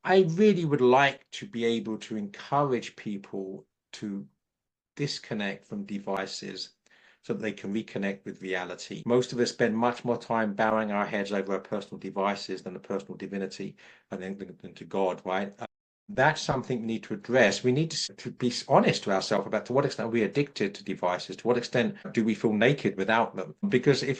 I really would like to be able to encourage people to disconnect from devices so that they can reconnect with reality. Most of us spend much more time bowing our heads over our personal devices than the personal divinity and than to God, right? That's something we need to address. We need to be honest to ourselves about to what extent are we addicted to devices? To what extent do we feel naked without them? Because if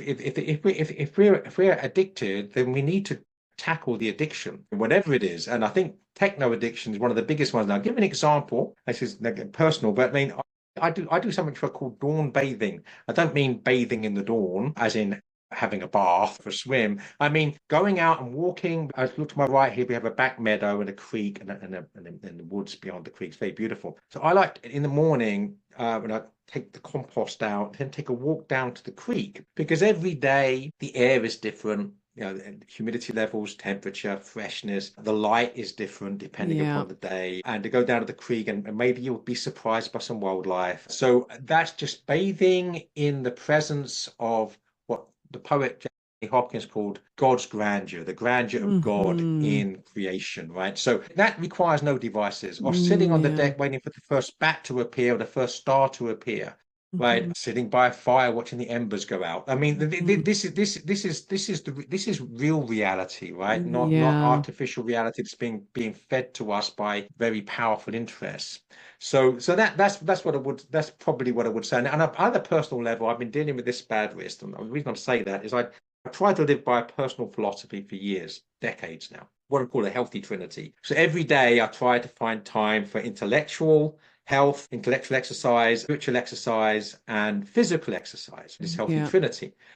we're addicted, then we need to tackle the addiction, whatever it is. And I think techno addiction is one of the biggest ones. Now, I'll give an example. This is personal, but I mean, I do something called dawn bathing. I don't mean bathing in the dawn, as in having a bath or a swim. I mean going out and walking. I look to my right here. We have a back meadow and a creek and the woods beyond the creek. It's very beautiful. So I like in the morning when I take the compost out, then take a walk down to the creek because every day the air is different. You know, humidity levels, temperature, freshness, the light is different depending Yeah. upon the day. And to go down to the creek and maybe you'll be surprised by some wildlife. So that's just bathing in the presence of what the poet Hopkins called God's grandeur, the grandeur of God Hmm. in creation, right? So that requires no devices or sitting on the Yeah. deck waiting for the first bat to appear or the first star to appear. Right, Hmm. sitting by a fire watching the embers go out. I mean, Hmm. this is real reality, right? Not Yeah. artificial reality that's being fed to us by very powerful interests. So that's what I would that's probably what I would say. And on a personal level, I've been dealing with this bad wrist, and the reason I'm saying that is I tried to live by a personal philosophy for years, decades now. What I call a healthy trinity. So every day I try to find time for intellectual health, intellectual exercise, spiritual exercise, and physical exercise, this healthy Yeah. trinity.